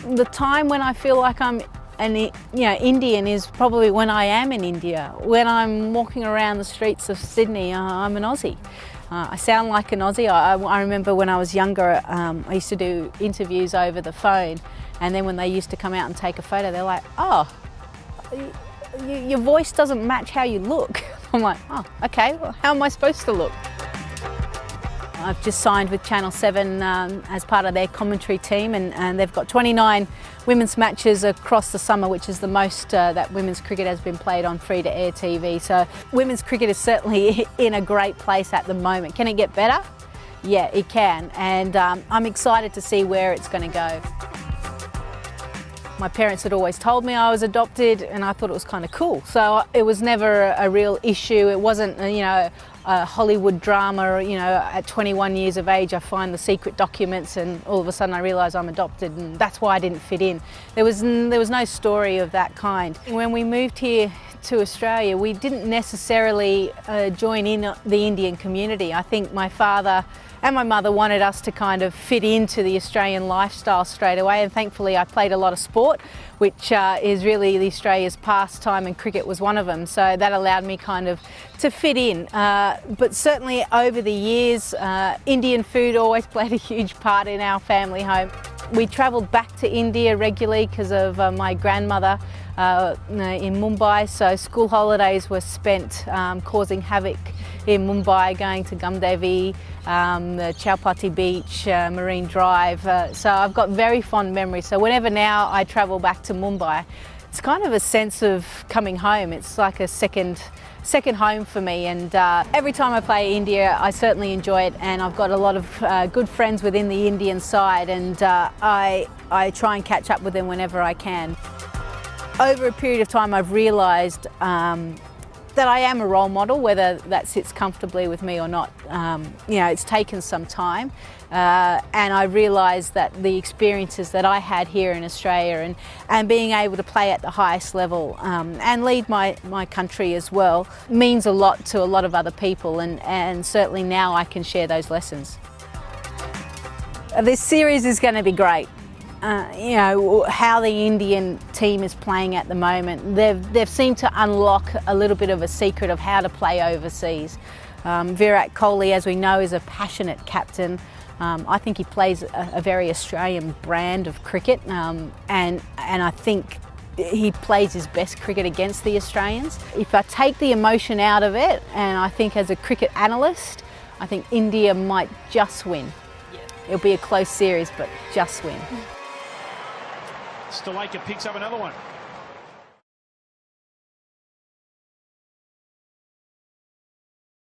The time when I feel like I'm Indian is probably when I am in India. When I'm walking around the streets of Sydney, I'm an Aussie. I sound like an Aussie. I remember when I was younger, I used to do interviews over the phone, and then when they used to come out and take a photo, they're like, "Oh, your voice doesn't match how you look." I'm like, "Oh, okay, well, how am I supposed to look?" I've just signed with Channel 7 as part of their commentary team, and they've got 29 women's matches across the summer, which is the most that women's cricket has been played on free-to-air TV. So women's cricket is certainly in a great place at the moment. Can it get better? Yeah, it can, and I'm excited to see where it's going to go. My parents had always told me I was adopted, and I thought it was kind of cool. So it was never a real issue. It wasn't, a Hollywood drama, or, at 21 years of age I find the secret documents and all of a sudden I realise I'm adopted, and that's why I didn't fit in. There was no story of that kind. When we moved here to Australia, we didn't necessarily join in the Indian community. I think my father and my mother wanted us to kind of fit into the Australian lifestyle straight away, and thankfully I played a lot of sport, which is really the Australia's pastime, and cricket was one of them, so that allowed me kind of to fit in. But certainly over the years, Indian food always played a huge part in our family home. We travelled back to India regularly because of my grandmother in Mumbai, so school holidays were spent causing havoc in Mumbai, going to Gumdevi, the Chowpatty Beach, Marine Drive. So I've got very fond memories. So whenever now I travel back to Mumbai, it's kind of a sense of coming home. It's like a second home for me, and every time I play India I certainly enjoy it, and I've got a lot of good friends within the Indian side, and I try and catch up with them whenever I can. Over a period of time I've realised that I am a role model, whether that sits comfortably with me or not. It's taken some time, and I realised that the experiences that I had here in Australia and being able to play at the highest level and lead my country as well means a lot to a lot of other people, and certainly now I can share those lessons. This series is going to be great. How the Indian team is playing at the moment, they've seemed to unlock a little bit of a secret of how to play overseas. Virat Kohli, as we know, is a passionate captain. I think he plays a very Australian brand of cricket, and I think he plays his best cricket against the Australians. If I take the emotion out of it, and I think as a cricket analyst, I think India might just win. It'll be a close series, but just win. Sthalekar picks up another one.